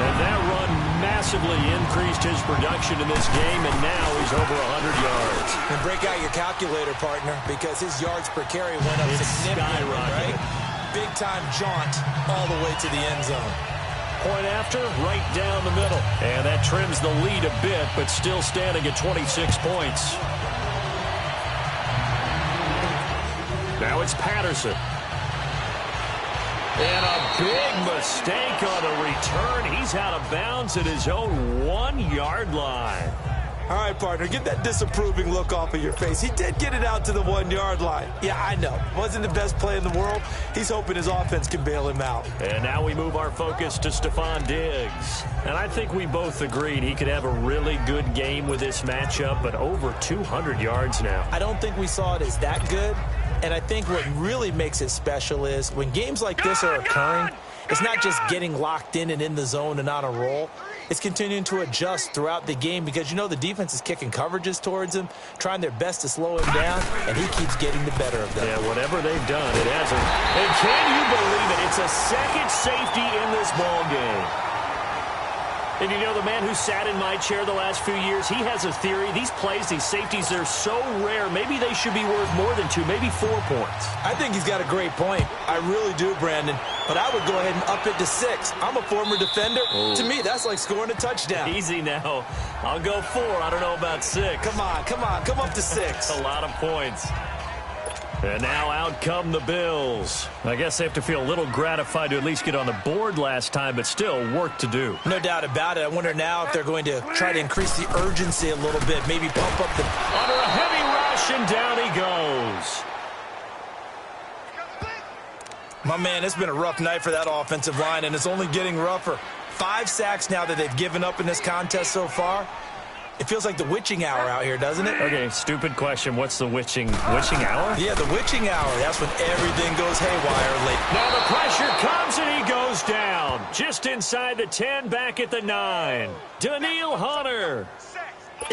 And that run massively increased his production in this game, and now he's over 100 yards. And break out your calculator, partner, because his yards per carry went up significantly, right? Big-time jaunt all the way to the end zone. Point after, right down the middle. And that trims the lead a bit, but still standing at 26 points. Now it's Patterson. And a big mistake on the return. He's out of bounds at his own 1-yard line. All right, partner, get that disapproving look off of your face. He did get it out to the 1-yard line. Yeah, I know. Wasn't the best play in the world. He's hoping his offense can bail him out. And now we move our focus to Stephon Diggs. And I think we both agreed he could have a really good game with this matchup, but over 200 yards now. I don't think we saw it as that good. And I think what really makes it special is when games like this are occurring, it's not just getting locked in and in the zone and on a roll. It's continuing to adjust throughout the game because, you know, the defense is kicking coverages towards him, trying their best to slow him down, and he keeps getting the better of them. Yeah, whatever they've done, it hasn't. And can you believe it? It's a second safety in this ball game. And you know, the man who sat in my chair the last few years, he has a theory. These plays, these safeties, they're so rare. Maybe they should be worth more than 2, maybe 4 points. I think he's got a great point. I really do, Brandon. But I would go ahead and up it to 6. I'm a former defender. Ooh. To me, that's like scoring a touchdown. Easy now. I'll go 4. I don't know about 6. Come on. Come up to 6. That's a lot of points. And now out come the Bills. I guess they have to feel a little gratified to at least get on the board last time, but still work to do. No doubt about it. I wonder now if they're going to try to increase the urgency a little bit, maybe pump up the... Under a heavy rush, and down he goes. My man, it's been a rough night for that offensive line, and it's only getting rougher. 5 sacks now that they've given up in this contest so far. It feels like the witching hour out here, doesn't it? Okay, stupid question. What's the witching hour? Yeah, the witching hour. That's when everything goes haywire late. Now the pressure comes and he goes down. Just inside the 10, back at the 9. Daniil Hunter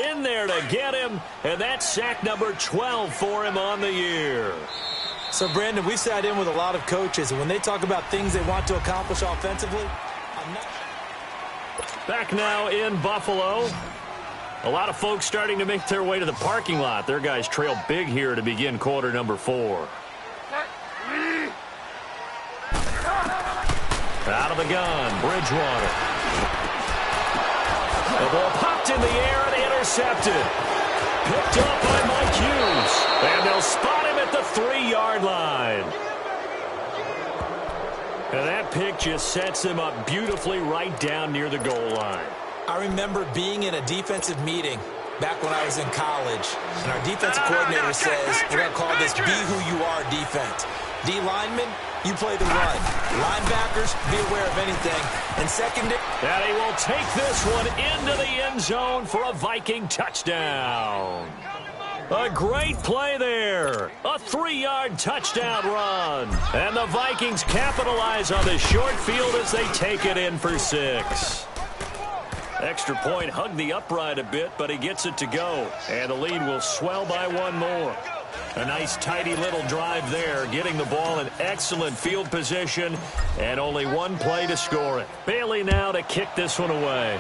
in there to get him, and that's sack number 12 for him on the year. So, Brandon, we've sat in with a lot of coaches, and when they talk about things they want to accomplish offensively, I'm not... Back now in Buffalo. A lot of folks starting to make their way to the parking lot. Their guys trail big here to begin quarter number 4. Out of the gun, Bridgewater. The ball popped in the air and intercepted. Picked up by Mike Hughes. And they'll spot him at the 3-yard line. And that pick just sets him up beautifully right down near the goal line. I remember being in a defensive meeting back when I was in college, and our defensive coordinator says, we're going to call this be who you are defense. D linemen, you play the run. Linebackers, be aware of anything. And secondary... And he will take this one into the end zone for a Viking touchdown. A great play there. A 3-yard touchdown run. And the Vikings capitalize on the short field as they take it in for 6. Extra point hugged the upright a bit, but he gets it to go. And the lead will swell by 1 more. A nice, tidy little drive there, getting the ball in excellent field position, and only one play to score it. Bailey now to kick this one away.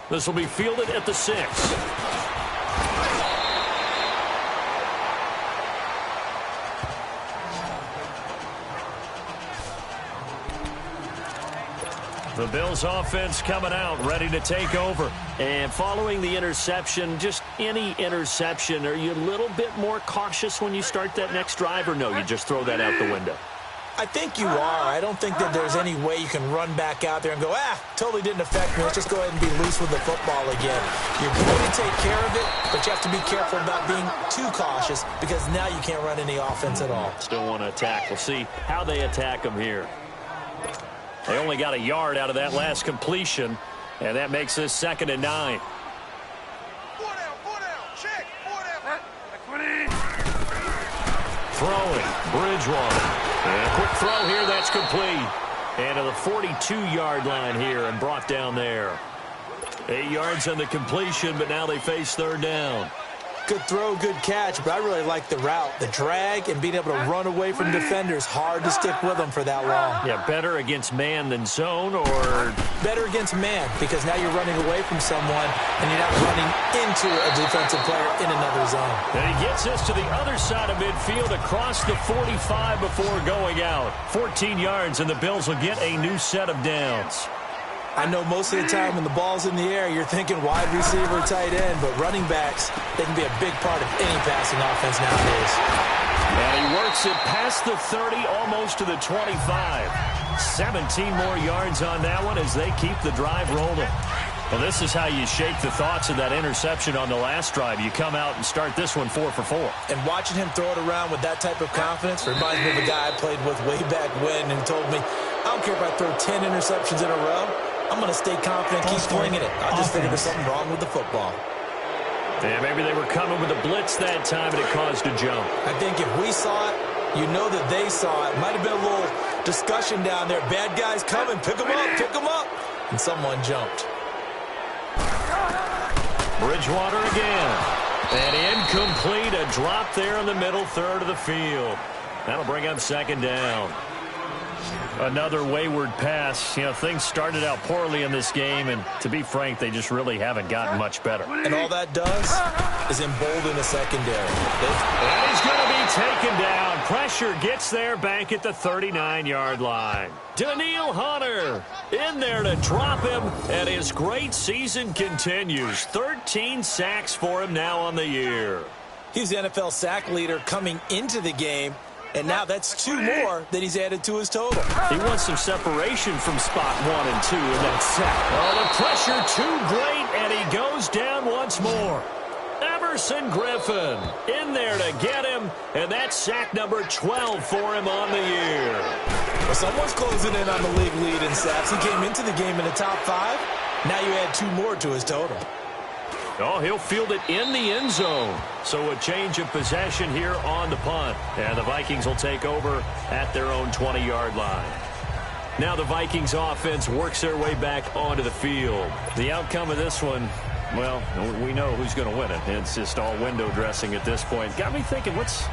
This will be fielded at the 6. The Bills offense coming out, ready to take over. And following the interception, just any interception, are you a little bit more cautious when you start that next drive, or no, you just throw that out the window? I think you are. I don't think that there's any way you can run back out there and go, totally didn't affect me. Let's just go ahead and be loose with the football again. You're going to take care of it, but you have to be careful about being too cautious because now you can't run any offense at all. Still want to attack. We'll see how they attack them here. They only got a yard out of that last completion, and that makes this 2nd and 9. Throwing, Bridgewater. And a quick throw here, that's complete. And to the 42-yard line here and brought down there. 8 yards on the completion, but now they face 3rd down. Good throw, good catch, but I really like the route. The drag and being able to run away from defenders. Hard to stick with them for that long. Yeah, better against man than zone, or? Better against man, because now you're running away from someone and you're not running into a defensive player in another zone. And he gets us to the other side of midfield across the 45 before going out. 14 yards, and the Bills will get a new set of downs. I know most of the time when the ball's in the air, you're thinking wide receiver, tight end, but running backs, they can be a big part of any passing offense nowadays. And he works it past the 30, almost to the 25. 17 more yards on that one as they keep the drive rolling. Well, this is how you shake the thoughts of that interception on the last drive. You come out and start this one 4 for 4. And watching him throw it around with that type of confidence reminds me of a guy I played with way back when and told me, I don't care if I throw 10 interceptions in a row. I'm going to stay confident, keep swinging it. I just figured there's something wrong with the football. Yeah, maybe they were coming with a blitz that time and it caused a jump. I think if we saw it, you know that they saw it. Might have been a little discussion down there. Bad guys coming. Pick them up. Pick them up. And someone jumped. Bridgewater again. And incomplete. A drop there in the middle third of the field. That'll bring up 2nd down. Another wayward pass. You know, things started out poorly in this game, and to be frank, they just really haven't gotten much better. And all that does is embolden the secondary. And he's going to be taken down. Pressure gets there back at the 39-yard line. Daniil Hunter in there to drop him, and his great season continues. 13 sacks for him now on the year. He's the NFL sack leader coming into the game. And now that's 2 more that he's added to his total. He wants some separation from spot 1 and 2 in that sack. Oh, the pressure too great, and he goes down once more. Everson Griffin in there to get him, and that's sack number 12 for him on the year. Well, someone's closing in on the league lead in sacks. He came into the game in the top 5. Now you add 2 more to his total. Oh, he'll field it in the end zone. So a change of possession here on the punt. And the Vikings will take over at their own 20-yard line. Now the Vikings offense works their way back onto the field. The outcome of this one, well, we know who's going to win it. It's just all window dressing at this point. Got me thinking, what's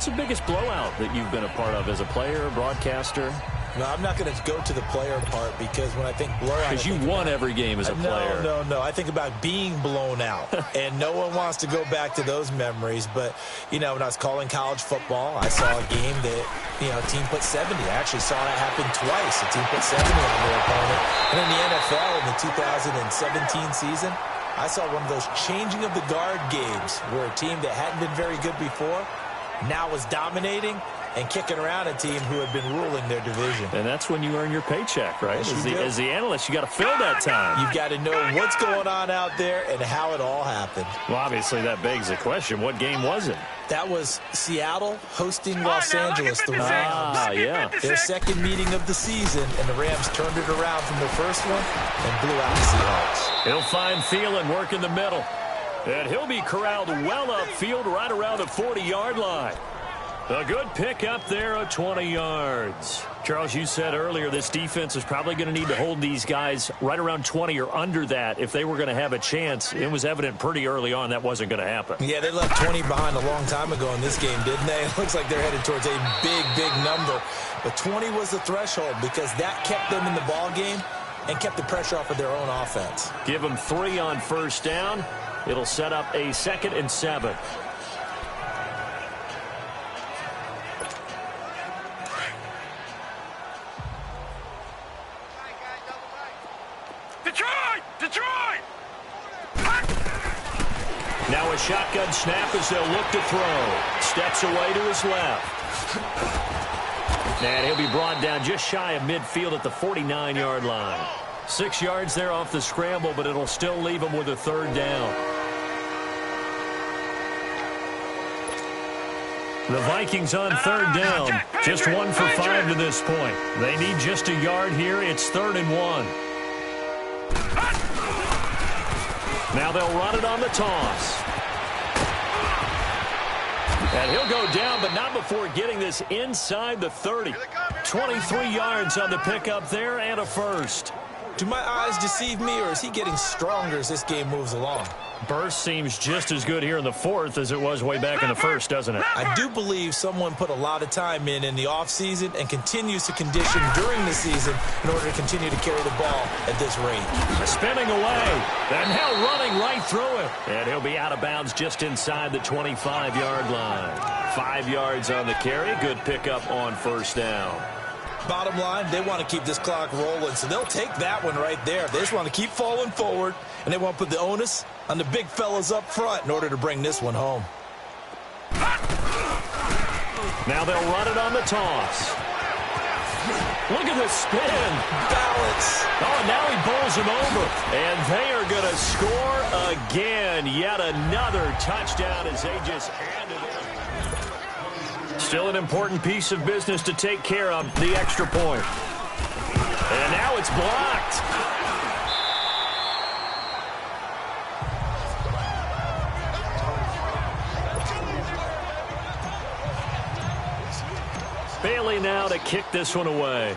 the biggest blowout that you've been a part of as a player, broadcaster? No, I'm not going to go to the player part because when I think blowout... Because you won every game as a player. No. I think about being blown out. And no one wants to go back to those memories. But, you know, when I was calling college football, I saw a game that, you know, a team put 70. I actually saw that happen twice. A team put 70 on their opponent. And in the NFL in the 2017 season, I saw one of those changing of the guard games where a team that hadn't been very good before now was dominating and kicking around a team who had been ruling their division. And that's when you earn your paycheck, right? Yes, As the analyst, you got to fill that time. You've got to know what's going on out there and how it all happened. Well, obviously, that begs the question, what game was it? That was Seattle hosting Los Angeles, the Rams. Ah, yeah. Their second meeting of the season, and the Rams turned it around from the first one and blew out the Seahawks. He'll find Thielen work in the middle. And he'll be corralled well upfield right around the 40-yard line. A good pick up there of 20 yards. Charles, you said earlier this defense is probably going to need to hold these guys right around 20 or under that if they were going to have a chance. It was evident pretty early on that wasn't going to happen. Yeah, they left 20 behind a long time ago in this game, didn't they? It looks like they're headed towards a big, big number. But 20 was the threshold because that kept them in the ball game and kept the pressure off of their own offense. Give them 3 on first down. It'll set up a 2nd and 7. Detroit! Now a shotgun snap as they'll look to throw. Steps away to his left. And he'll be brought down just shy of midfield at the 49-yard line. 6 yards there off the scramble, but it'll still leave him with a 3rd down. The Vikings on 3rd down. Just 1 for 5 to this point. They need just a yard here. It's 3rd and 1. Now they'll run it on the toss. And he'll go down, but not before getting this inside the 30. 23 yards on the pickup there and a first. Do my eyes deceive me, or is he getting stronger as this game moves along? Burst seems just as good here in the 4th as it was way back in the 1st, doesn't it? I do believe someone put a lot of time in the offseason and continues to condition during the season in order to continue to carry the ball at this rate. Spinning away, and now running right through it. And he'll be out of bounds just inside the 25-yard line. 5 yards on the carry. Good pickup on first down. Bottom line, they want to keep this clock rolling, so they'll take that one right there. They just want to keep falling forward, and they want to put the onus on the big fellas up front in order to bring this one home. Now they'll run it on the toss. Look at the spin. Balance. Oh, now he bowls him over. And they are going to score again. Yet another touchdown as they just handed it. Still an important piece of business to take care of, the extra point. And now it's blocked. Bailey now to kick this one away.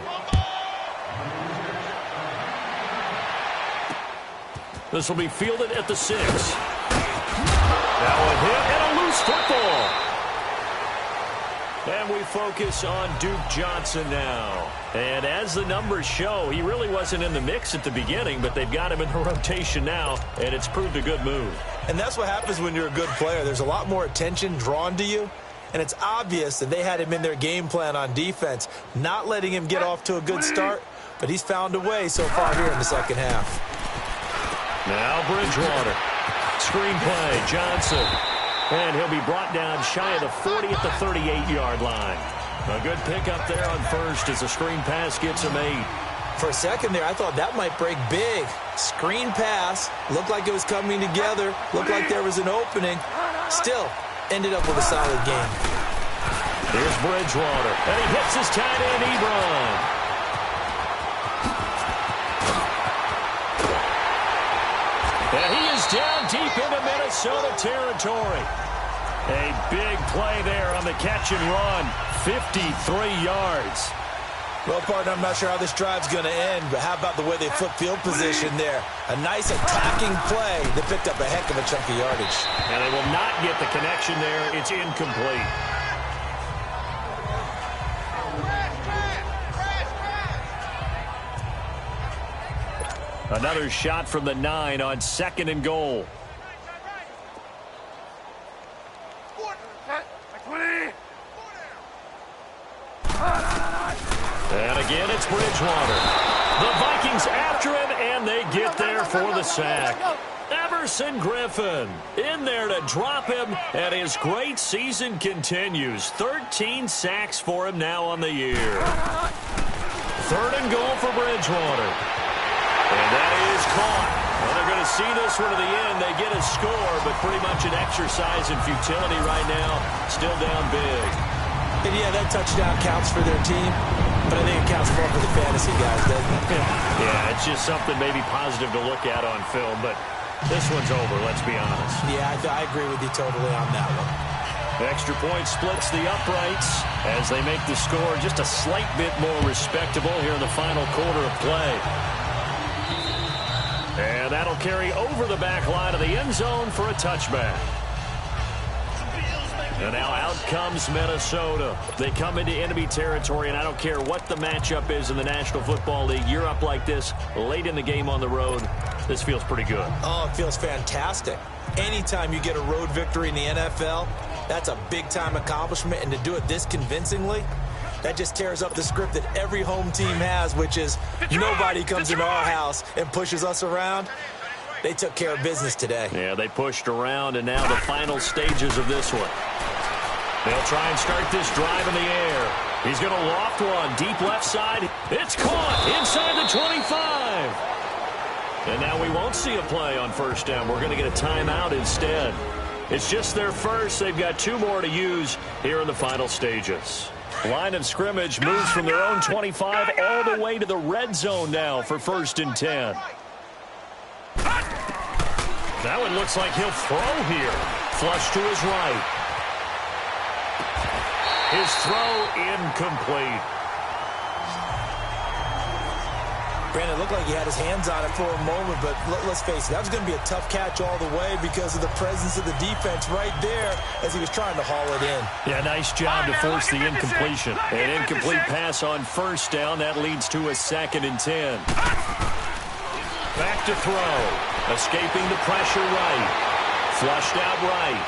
This will be fielded at the 6. Now a hit and a loose football. And we focus on Duke Johnson now. And as the numbers show, he really wasn't in the mix at the beginning, but they've got him in the rotation now, and it's proved a good move. And that's what happens when you're a good player. There's a lot more attention drawn to you, and it's obvious that they had him in their game plan on defense, not letting him get off to a good start, but he's found a way so far here in the second half. Now Bridgewater. Screen play, Johnson. And he'll be brought down shy of the 40 at the 38-yard line. A good pickup there on first as a screen pass gets him 8. For a second there, I thought that might break big. Screen pass. Looked like it was coming together. Looked like there was an opening. Still, ended up with a solid game. Here's Bridgewater. And he hits his tight end, Ebron. And he is down deep into Minnesota territory. A big play there on the catch and run. 53 yards. Well, partner, I'm not sure how this drive's going to end, but how about the way they flip field position there? A nice attacking play that picked up a heck of a chunk of yardage. And they will not get the connection there. It's incomplete. Another shot from the 9 on 2nd and goal. And again, it's Bridgewater. The Vikings after him, and they get there for the sack. Everson Griffin in there to drop him, and his great season continues. 13 sacks for him now on the year. 3rd and goal for Bridgewater. And that is caught. Well, they're going to see this one to the end. They get a score, but pretty much an exercise in futility right now. Still down big. And yeah, that touchdown counts for their team, but I think it counts more for the fantasy guys, doesn't it? Yeah, it's just something maybe positive to look at on film, but this one's over, let's be honest. Yeah, I agree with you totally on that one. Extra point splits the uprights as they make the score just a slight bit more respectable here in the final quarter of play. And that'll carry over the back line of the end zone for a touchback. And now out comes Minnesota. They come into enemy territory, and I don't care what the matchup is in the National Football League. You're up like this late in the game on the road. This feels pretty good. Oh, it feels fantastic. Anytime you get a road victory in the NFL, that's a big-time accomplishment, and to do it this convincingly, that just tears up the script that every home team has, which is nobody comes into our house and pushes us around. They took care of business today. Yeah, they pushed around, and now the final stages of this one. They'll try and start this drive in the air. He's going to loft one deep left side. It's caught inside the 25. And now we won't see a play on first down. We're going to get a timeout instead. It's just their first. They've got 2 more to use here in the final stages. Line of scrimmage moves from their own 25 all the way to the red zone now for 1st and 10. That one looks like he'll throw here. Flush to his right. His throw incomplete. Brandon, it looked like he had his hands on it for a moment, but let's face it, that was going to be a tough catch all the way because of the presence of the defense right there as he was trying to haul it in. Yeah, nice job to force the incompletion. An incomplete pass on first down. That leads to a 2nd and 10. Back to throw. Escaping the pressure right. Flushed out right.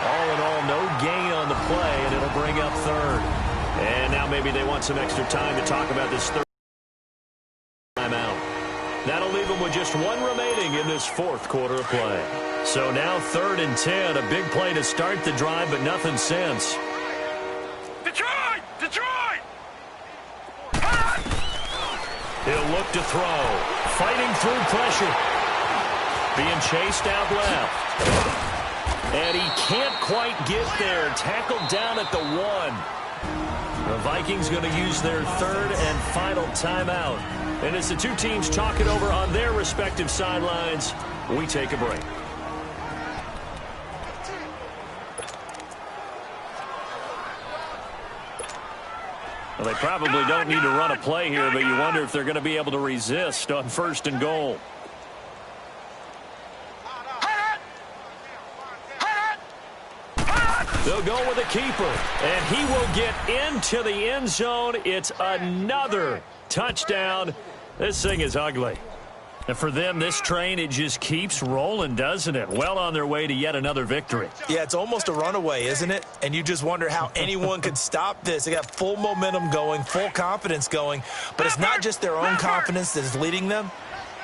All in all, no gain on the play, and it'll bring up 3rd. And now maybe they want some extra time to talk about this 3rd timeout. That'll leave them with just 1 remaining in this 4th quarter of play. So now 3rd and 10, a big play to start the drive, but nothing since. Detroit! Detroit! He'll look to throw. Fighting through pressure. Being chased out left. And he can't quite get there. Tackled down at the 1. The Vikings going to use their 3rd and final timeout. And as the 2 teams talk it over on their respective sidelines, we take a break. Well, they probably don't need to run a play here, but you wonder if they're going to be able to resist on 1st and goal. They'll go with a keeper, and he will get into the end zone. It's another touchdown. This thing is ugly. And for them, this train, it just keeps rolling, doesn't it? Well on their way to yet another victory. Yeah, it's almost a runaway, isn't it? And you just wonder how anyone could stop this. They got full momentum going, full confidence going. But it's not just their own confidence that is leading them.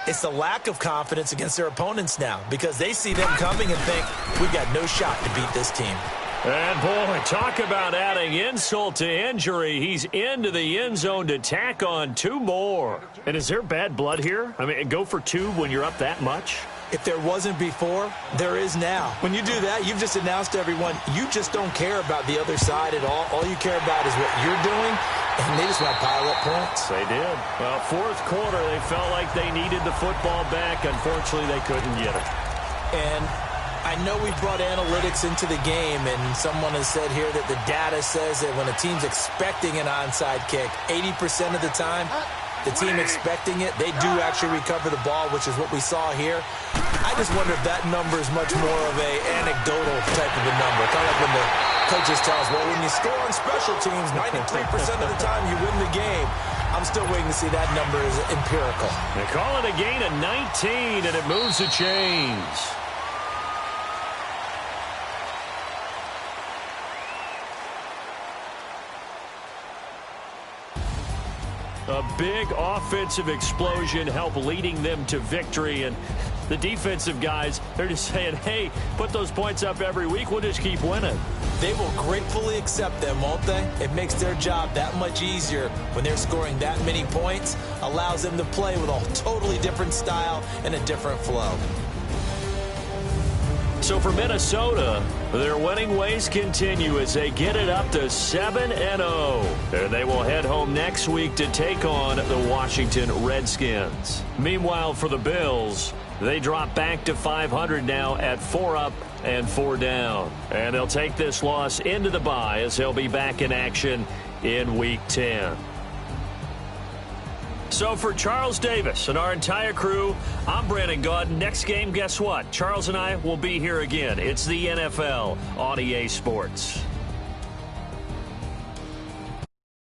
It's the lack of confidence against their opponents now because they see them coming and think, we've got no shot to beat this team. And, boy, talk about adding insult to injury. He's into the end zone to tack on 2 more. And is there bad blood here? I mean, go for 2 when you're up that much? If there wasn't before, there is now. When you do that, you've just announced to everyone, you just don't care about the other side at all. All you care about is what you're doing, and they just want to pile up points. They did. Well, 4th quarter, they felt like they needed the football back. Unfortunately, they couldn't get it. And I know we brought analytics into the game, and someone has said here that the data says that when a team's expecting an onside kick, 80% of the time, the team expecting it, they do actually recover the ball, which is what we saw here. I just wonder if that number is much more of a anecdotal type of a number. Kind of like when the coaches tell us, well, when you score on special teams, 93% of the time you win the game. I'm still waiting to see that number is empirical. They call it a gain of 19, and it moves the chains. A big offensive explosion helped leading them to victory, and the defensive guys, they're just saying, hey, put those points up every week, we'll just keep winning. They will gratefully accept them, won't they? It makes their job that much easier when they're scoring that many points, allows them to play with a totally different style and a different flow. So for Minnesota, their winning ways continue as they get it up to 7-0. And they will head home next week to take on the Washington Redskins. Meanwhile, for the Bills, They drop back to 500 now at 4 up and 4 down. And they'll take this loss into the bye as they'll be back in action in Week 10. So for Charles Davis and our entire crew, I'm Brandon Gaudin. Next game, guess what? Charles and I will be here again. It's the NFL on EA Sports.